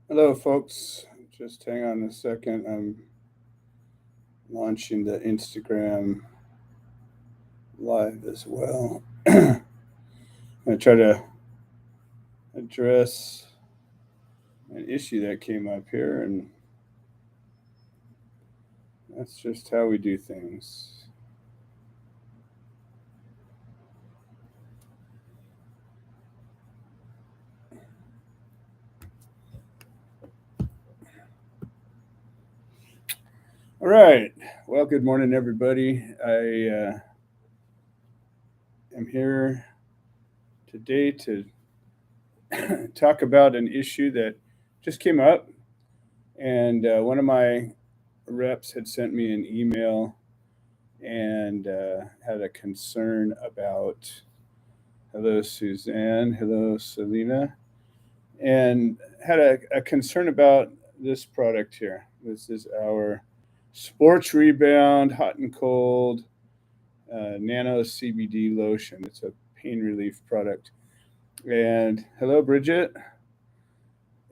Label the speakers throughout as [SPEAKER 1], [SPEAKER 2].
[SPEAKER 1] Hello, folks. Just hang on a second. I'm launching the Instagram live as well. I'm going to try to address an issue that came up here, and that's just how we do things. All right. Well, good morning, everybody. I am here today to talk about an issue that just came up, and one of my reps had sent me an email and had a concern about. Hello, Suzanne. Hello, Selena. And had a concern about this product here. This is our Sports Rebound Hot and Cold Nano CBD lotion. It's a pain relief product. And hello, Bridget.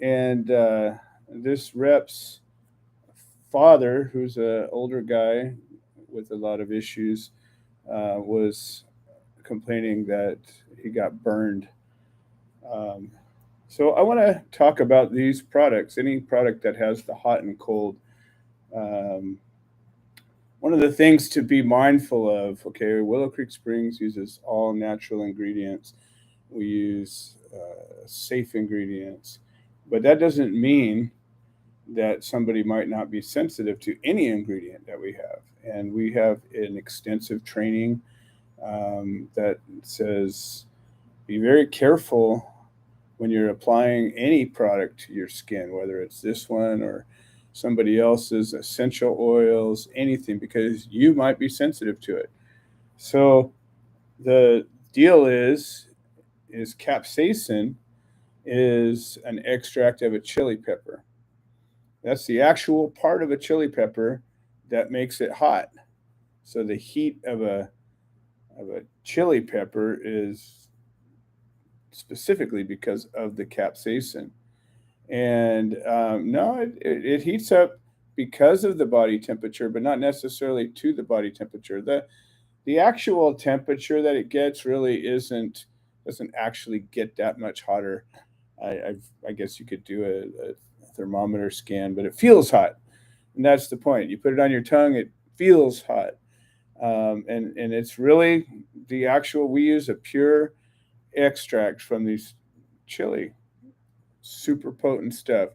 [SPEAKER 1] And this rep's father, who's an older guy with a lot of issues, was complaining that he got burned. Um, so I want to talk about these products. Any product that has the hot and cold. Um, One of the things to be mindful of. Okay, Willow Creek Springs uses all natural ingredients. We use safe ingredients, but that doesn't mean that somebody might not be sensitive to any ingredient that we have. And we have an extensive training that says be very careful when you're applying any product to your skin, whether it's this one or somebody else's essential oils, anything, because you might be sensitive to it. So the deal is capsaicin is an extract of a chili pepper. That's the actual part of a chili pepper that makes it hot. So the heat of a chili pepper is specifically because of the capsaicin. And no, it heats up because of the body temperature, but not necessarily to the body temperature. The actual temperature that it gets really doesn't actually get that much hotter. I guess you could do a thermometer scan, but it feels hot, and that's the point. You put it on your tongue, it feels hot, and it's really the actual. We use a pure extract from these chili, super potent stuff.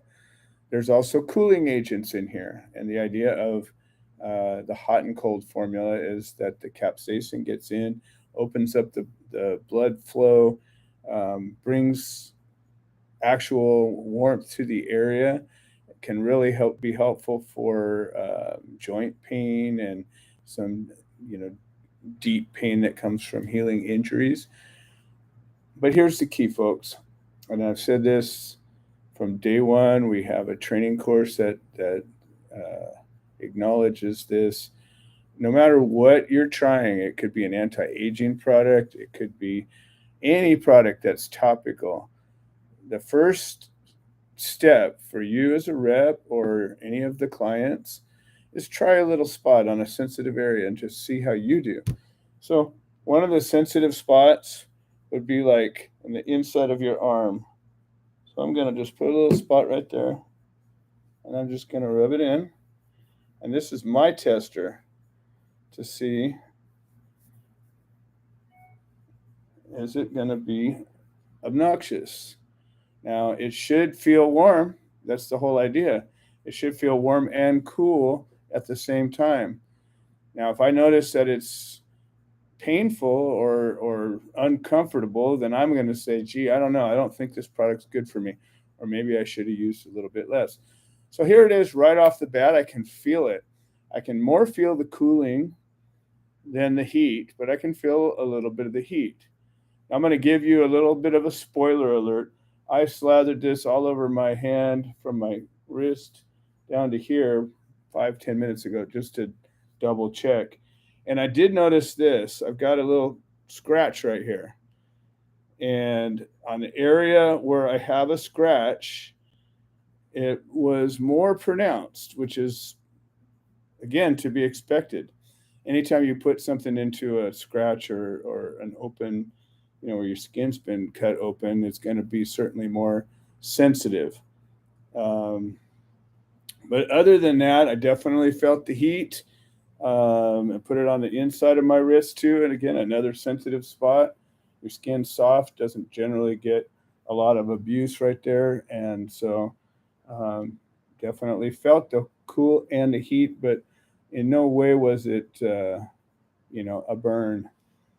[SPEAKER 1] There's also cooling agents in here, and the idea of the hot and cold formula is that the capsaicin gets in, opens up the blood flow, brings actual warmth to the area. It can really be helpful for joint pain and some you know deep pain that comes from healing injuries. But here's the key, folks, and I've said this from day one. We have a training course that acknowledges this. No matter what you're trying, it could be an anti-aging product, it could be any product that's topical. The first step for you as a rep or any of the clients is try a little spot on a sensitive area and just see how you do. So, one of the sensitive spots would be like on the inside of your arm. So, I'm going to just put a little spot right there and I'm just going to rub it in. And this is my tester to see, is it going to be obnoxious? Now, it should feel warm. That's the whole idea. It should feel warm and cool at the same time. Now, if I notice that it's painful or uncomfortable, then I'm going to say, gee, I don't know. I don't think this product's good for me. Or maybe I should have used a little bit less. So here it is right off the bat. I can feel it. I can more feel the cooling than the heat, but I can feel a little bit of the heat. I'm going to give you a little bit of a spoiler alert. I slathered this all over my hand from my wrist down to here 5-10 minutes ago just to double check. And I did notice this. I've got a little scratch right here. And on the area where I have a scratch, it was more pronounced, which is, again, to be expected. Anytime you put something into a scratch or an open, where your skin's been cut open, it's going to be certainly more sensitive. Um, but other than that, I definitely felt the heat. And put it on the inside of my wrist too. And again, another sensitive spot. Your skin's soft, doesn't generally get a lot of abuse right there. And so um, definitely felt the cool and the heat, but in no way was it, a burn.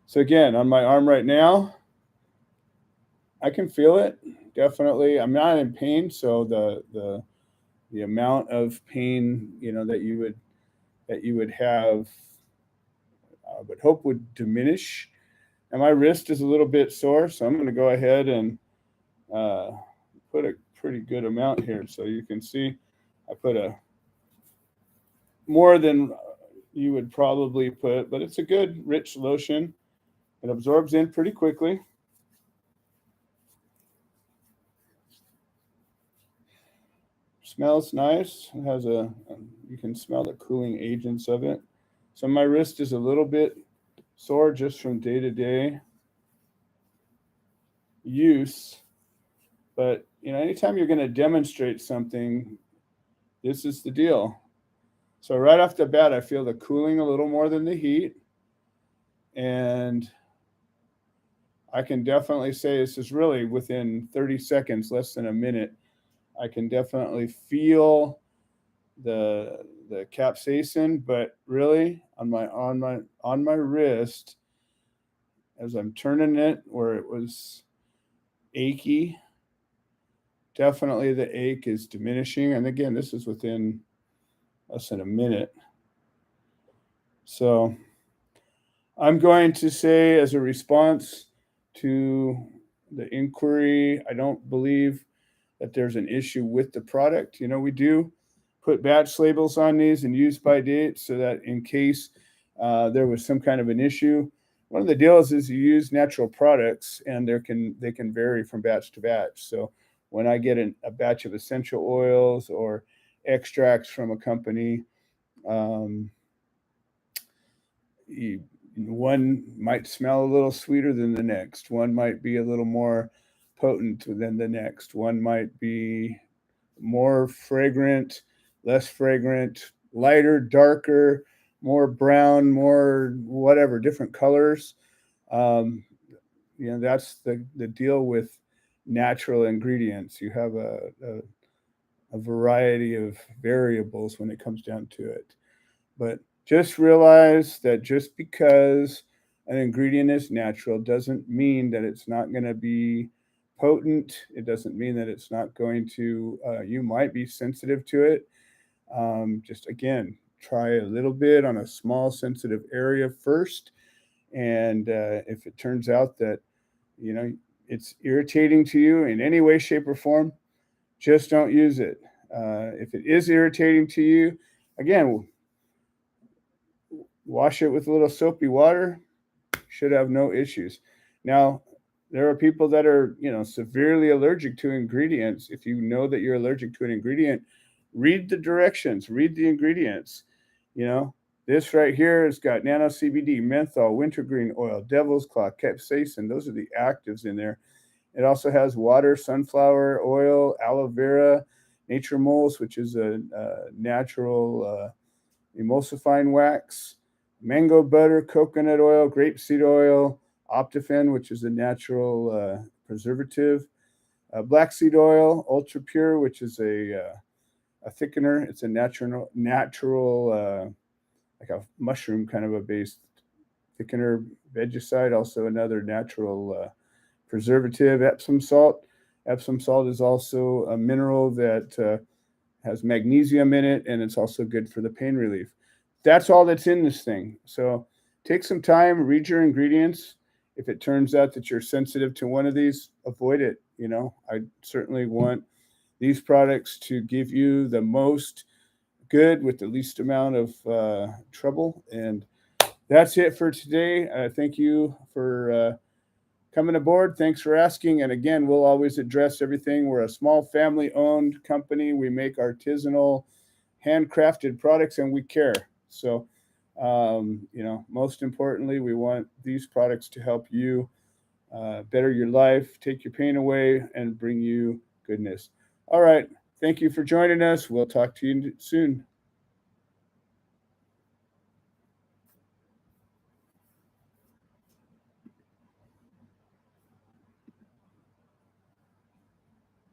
[SPEAKER 1] So again, on my arm right now, I can feel it. Definitely, I'm not in pain, so the amount of pain, that you would have, I would hope would diminish. And my wrist is a little bit sore, so I'm going to go ahead and uh, put a pretty good amount here, so you can see I put a more than you would probably put, but it's a good rich lotion. It absorbs in pretty quickly. Smells nice. It has you can smell the cooling agents of it. So my wrist is a little bit sore just from day to day use. But anytime you're going to demonstrate something, this is the deal. So right off the bat, I feel the cooling a little more than the heat, and I can definitely say this is really within 30 seconds, less than a minute. I can definitely feel the capsaicin, but really on my wrist, as I'm turning it where it was achy, definitely the ache is diminishing. And again, this is within less than a minute. So I'm going to say, as a response to the inquiry, I don't believe that there's an issue with the product. We do put batch labels on these and use by date so that in case there was some kind of an issue. One of the deals is you use natural products, and they can vary from batch to batch. So when I get a batch of essential oils or extracts from a company, um, one might smell a little sweeter than the next. One might be a little more potent than the next. One might be more fragrant, less fragrant, lighter, darker, more brown, more whatever, different colors. Um, that's the deal with natural ingredients. You have a variety of variables when it comes down to it. But just realize that just because an ingredient is natural doesn't mean that it's not going to be potent. It doesn't mean that it's not going to, you might be sensitive to it. Just again, try a little bit on a small sensitive area first. And if it turns out that, it's irritating to you in any way, shape, or form, just don't use it. If it is irritating to you, again, wash it with a little soapy water, should have no issues. Now, there are people that are, severely allergic to ingredients. If you know that you're allergic to an ingredient, read the directions, read the ingredients. You know, this right here has got nano CBD, menthol, wintergreen oil, devil's claw, capsaicin. Those are the actives in there. It also has water, sunflower oil, aloe vera, nature moles, which is a natural emulsifying wax, mango butter, coconut oil, grapeseed oil, optifen, which is a natural preservative, black seed oil, ultra pure, which is a thickener. It's a natural like a mushroom kind of a based thickener. Vegicide, also another natural preservative. Epsom salt. Epsom salt is also a mineral that has magnesium in it, and it's also good for the pain relief. That's all that's in this thing. So take some time, read your ingredients. If it turns out that you're sensitive to one of these, avoid it. I certainly want these products to give you the most good with the least amount of trouble. And that's it for today. Thank you for coming aboard. Thanks for asking. And again, we'll always address everything. We're a small family-owned company. We make artisanal, handcrafted products, and we care. So, most importantly, we want these products to help you better your life, take your pain away, and bring you goodness. All right. Thank you for joining us. We'll talk to you soon.